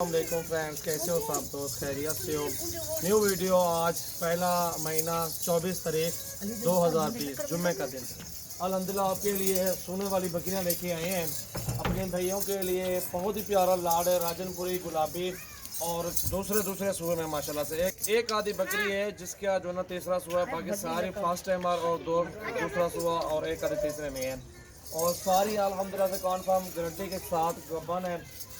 वालेकुम फ्रेंड्स, कैसे हो सब दोस्त? खैरियत से हो? न्यू वीडियो आज पहला महीना 24 तारीख 2020 जुम्मे का दिन। अल्हम्दुलिल्लाह आपके लिए सोने वाली बकरियां लेके आए हैं अपने भैयों के लिए। बहुत ही प्यारा लाड है, राजनपुरी गुलाबी और दूसरे सूबे में माशाल्लाह से एक आधी बकरी है जिसका जो ना तीसरा सूबा है, बाकी सारी फर्स्ट टाइमर और दूसरा सूबा और एक आधी तीसरे में है। और सारी अल्हम्दुलिल्लाह से कॉन्फर्म गारंटी के साथ गबन है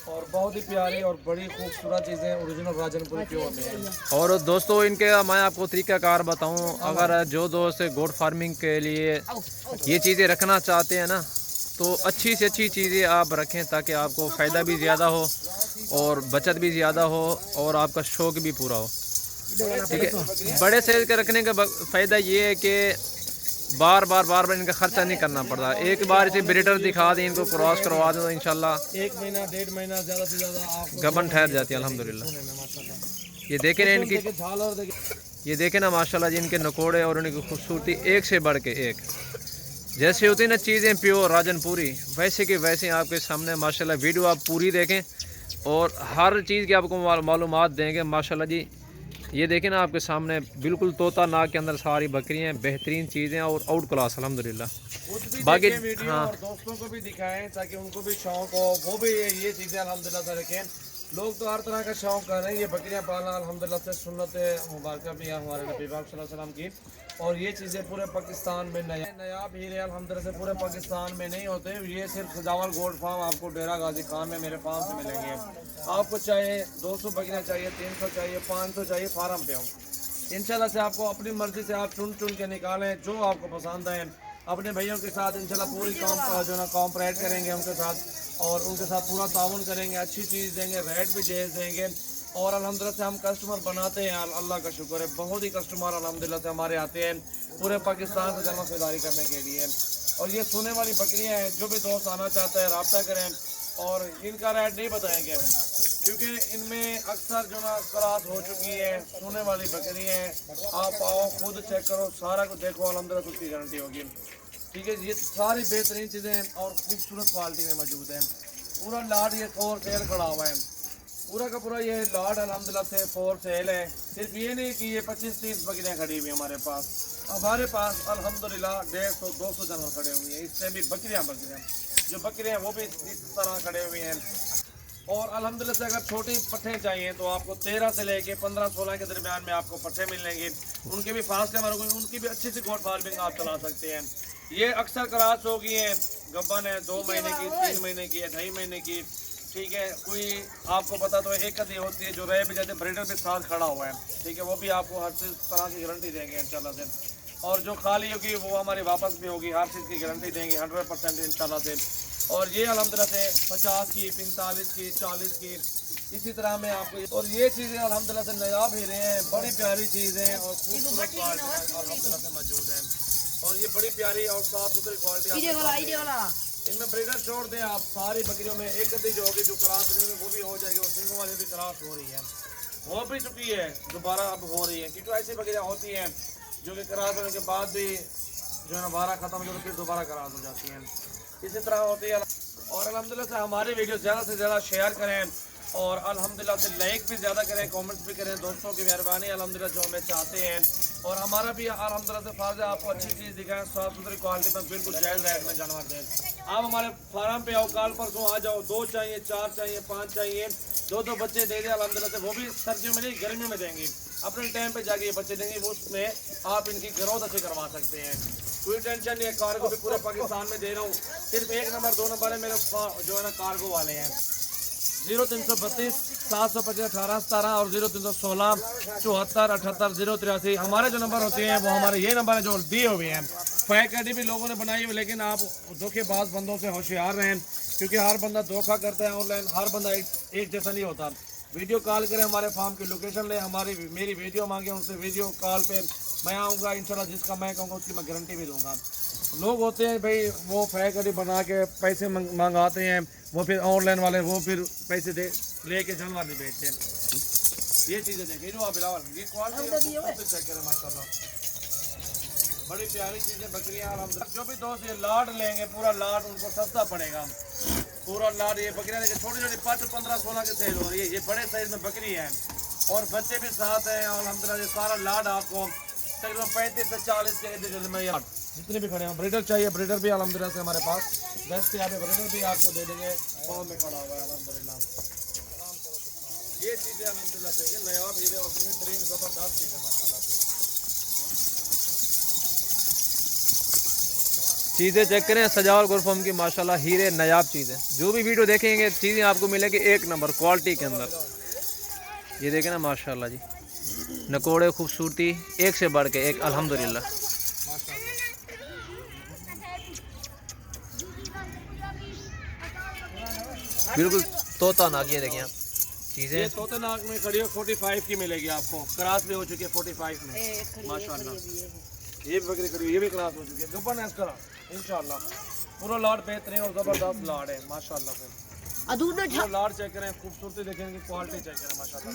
और बहुत ही प्यारी और बड़ी खूबसूरत चीज़ें ओरिजिनल राजनपुर की होती हैं। और दोस्तों इनके मैं आपको तरीकाकार बताऊं, अगर जो दोस्त गोट फार्मिंग के लिए ये चीज़ें रखना चाहते हैं ना, तो अच्छी से अच्छी चीज़ें आप रखें ताकि आपको फ़ायदा भी ज़्यादा हो और बचत भी ज़्यादा हो और आपका शौक़ भी पूरा हो। ठीक है, बड़े साइज के रखने का फ़ायदा ये है कि बार बार इनका खर्चा नहीं करना पड़ता। एक बार इसे ब्रीडर दिखा दें, इनको क्रॉस करवा दें तो इंशाल्लाह 1 महीना 1.5 महीना ज़्यादा से ज़्यादा आप गबन ठहर जाती है अल्हम्दुलिल्लाह। ये देखें ना इनकी, ये देखें ना माशाल्लाह जी, इनके नकोड़े और इनकी खूबसूरती एक से बढ़ के एक। जैसे होती है ना चीज़ें प्योर राजनपुरी, वैसे के वैसे आपके सामने माशाल्लाह। वीडियो आप पूरी देखें और हर चीज़ की आपको मालूमात देंगे माशाल्लाह जी। ये देखें ना आपके सामने बिल्कुल तोता नाग के अंदर सारी बकरियां, बेहतरीन चीज़ें और आउट क्लास अल्हम्दुलिल्लाह। बाकी वीडियो और दोस्तों को भी दिखाएं ताकि उनको भी शौक हो, वो भी ये चीज़ें अल्हम्दुलिल्लाह से रखें। लोग तो हर तरह का शौक कर रहे हैं, ये बकरियां पालना अल्हम्दुलिल्लाह से सुन्नत मुबारक भी है हमारे नबी पाक सल्लल्लाहु अलैहि वसल्लम की। और ये चीज़ें पूरे पाकिस्तान में नायाब हीरे अल्हम्दुलिल्लाह से पूरे पाकिस्तान में नहीं होते। ये सिर्फ सजावल गोल्ड फार्म आपको डेरा गाजी खान में मेरे फार्म से मिलेंगे। आपको चाहे 200 बकरियां चाहिए, 300 चाहिए, 500 चाहिए, फार्म पे हो इंशाल्लाह से आपको अपनी मर्जी से आप चुन के निकालें जो आपको पसंद है। अपने भैयों के साथ इंशाल्लाह पूरी जो ना कॉम्परेट करेंगे उनके साथ और उनके साथ पूरा ताउन करेंगे, अच्छी चीज़ देंगे, रेट भी जायज़ देंगे। और अल्हम्दुलिल्लाह से हम कस्टमर बनाते हैं, अल्लाह का शुक्र है, बहुत ही कस्टमर अल्हम्दुलिल्लाह से हमारे आते हैं पूरे पाकिस्तान से जमा खरीदारी करने के लिए। और ये सोने वाली बकरियां हैं, जो भी दोस्त आना चाहता है रब्ता करें। और इनका रेट नहीं बताएंगे क्योंकि इनमें अक्सर जो ना क्रॉस हो चुकी है। सोने वाली बकरी है, आप आओ खुद चेक करो, सारा कुछ देखो, अल्हम्दुलिल्लाह उसकी गारंटी होगी। ठीक है, ये सारी बेहतरीन चीज़ें और खूबसूरत क्वालिटी में मौजूद हैं। पूरा लाड ये फॉर सेल खड़ा हुआ है, पूरा का पूरा ये लाड अल्हम्दुलिल्लाह से फॉर सेल है। सिर्फ ये नहीं कि ये 25-30 बकरियाँ खड़ी हुई हमारे पास अल्हम्दुलिल्लाह 150-200 जानवर खड़े हुए हैं। इससे भी बकरियाँ जो बकरे हैं वो भी इस तरह खड़े हुए हैं। और अल्हम्दुलिल्लाह से अगर छोटी पट्ठे चाहिए तो आपको 13 से लेके 15-16 के दरमियान में आपको पट्ठे मिलेंगे। उनके भी फास्ट टाइमर होगी, उनकी भी अच्छी सी गोट फार्मिंग आप चला सकते हैं। ये अक्सर क्रॉस हो गई है, गब्बन है 2 महीने की, 3 महीने की, 2.5 महीने की। ठीक है, कोई आपको पता तो एक कदी होती है जो रह भी जाते, ब्रीडर भी साथ खड़ा हुआ है। ठीक है, वो भी आपको हर चीज़ तरह की गारंटी देंगे इंशाल्लाह से। और जो खाली होगी वो हमारी वापस भी होगी, हर चीज़ की गारंटी देंगे 100% इंशाल्लाह से। और ये अल्हम्दुलिल्लाह से 50 की, 45 की, 40 की, इसी तरह में आपको। और ये चीज़ें अल्हम्दुलिल्लाह से नायाब हीरे हैं, बड़ी प्यारी चीज़ें और खूबसूरत क्वालिटी अल्हम्दुलिल्लाह से मौजूद हैं। और ये बड़ी प्यारी और साफ सुथरी क्वालिटी। इनमें ब्रीडर छोड़ दें आप, सारी बकरियों में एक गद्दी जो होगी जो क्रॉस नहीं वो भी हो जाएगी। और सिंगों वाली भी क्रॉस हो रही है, हो भी चुकी है, दोबारा अब हो रही है। क्योंकि ऐसी बकरियाँ होती हैं जो कि क्रॉस होने के बाद भी जो है ना बारह ख़त्म हो जाए तो फिर दोबारा क्रॉस हो जाती हैं, इसी तरह होती है। और अल्हम्दुलिल्लाह से हमारी वीडियो ज़्यादा से ज़्यादा शेयर करें और अल्हम्दुलिल्लाह से लाइक भी ज़्यादा करें, कमेंट्स भी करें। दोस्तों की मेहरबानी अल्हम्दुलिल्लाह जो हमें चाहते हैं। और हमारा भी अल्हम्दुलिल्लाह से फ़र्ज़ है आपको अच्छी चीज़ दिखाएं, साफ़ सुथरी क्वालिटी में, बिल्कुल जायज़ रेट में जानवर दें। आप हमारे फार्म पे आओ, कल परसों आ जाओ, 2 चाहिए, 4 चाहिए, 5 चाहिए, 2 बच्चे दे दें अल्हम्दुलिल्लाह से। वो भी सर्दियों में नहीं, गर्मियों में देंगे, अपने टाइम पे जाके ये बच्चे देंगे, वो उसमें आप इनकी ग्रोथ अच्छी करवा सकते हैं। कोई टेंशन नहीं है, कार्गो भी पूरे पाकिस्तान में दे रहा हूँ। सिर्फ 1 नंबर 2 नंबर है मेरे जो है ना कार्गो वाले हैं। 0332 725 1817 और 0316 74 78 083 हमारे जो नंबर होते हैं वो हमारे ये नंबर है जो दिए हुए हैं। फेक आईडी भी लोगों ने बनाई हुई, लेकिन आप धोखेबाज बंदों से होशियार रहें क्योंकि हर बंदा धोखा करता है ऑनलाइन, हर बंदा एक जैसा नहीं होता। वीडियो कॉल करें, हमारे फार्म की लोकेशन लें, मेरी वीडियो मांगे, उनसे वीडियो कॉल पे मैं आऊँगा इंशाल्लाह। जिसका मैं कहूँगा उसकी मैं गारंटी भी दूँगा। लोग होते हैं भाई वो फेक आईडी बना के पैसे मंगाते हैं, वो फिर ऑनलाइन वाले वो फिर पैसे दे लेके जानवर नहीं बेचते हैं। ये चीज़ें देखें जो आप बिलावल, ये क्वालिटी चेक करें माशाल्लाह, बड़ी प्यारी चीज़ें बकरियाँ। जो भी दोस्त ये लाट लेंगे पूरा लाट उनको सस्ता पड़ेगा। पूरा लाड। ये बकरियां देखिए छोटी छोटी 15-16 की सेल हो रही है। ये बड़े साइज में बकरी है और बच्चे भी साथ हैं। और अल्हम्दुलिल्लाह ये सारा लाड आपको तकरीबन 35 से 40 के में यार जितने भी खड़े हैं। ब्रीडर चाहिए, ब्रीडर भी अल्हम्दुलिल्लाह से हमारे पास दस्त यहाँ पे ब्रीडर भी आपको दे देंगे। पाँव में खड़ा हुआ है अल्हम्दुलिल्लाह। ये चीज़ें अल्हम्दुलिल्लाह से ये नया हीरे और बेहतरीन ज़बरदस्त चीज़ है माशाल्लाह से। चीज़ें चेक करें सजावल गुरफम की माशाल्लाह हीरे नायाब चीज़ें। जो भी वीडियो देखेंगे चीज़ें आपको मिलेगी एक नंबर क्वालिटी के अंदर। ये देखें ना माशाल्लाह जी, नकोड़े खूबसूरती एक से बढ़ के एक अल्हम्दुलिल्लाह। बिल्कुल तोता नाक। ये देखें आप चीज़ें। ये तोते नाक में खड़ी हो 45 की मिलेगी आपको। क्रॉस भी हो चुकी है 45 में माशाल्लाह। ये बकरी खड़ी, ये भी क्रॉस हो चुकी है। गब्बर है इसका इंशाल्लाह। पूरा लाड बेहतरीन और ज़बरदस्त लाड है माशाल्लाह से। लाड चेक करें, खूबसूरती देखेंगे, क्वालिटी चेक करें माशाल्लाह।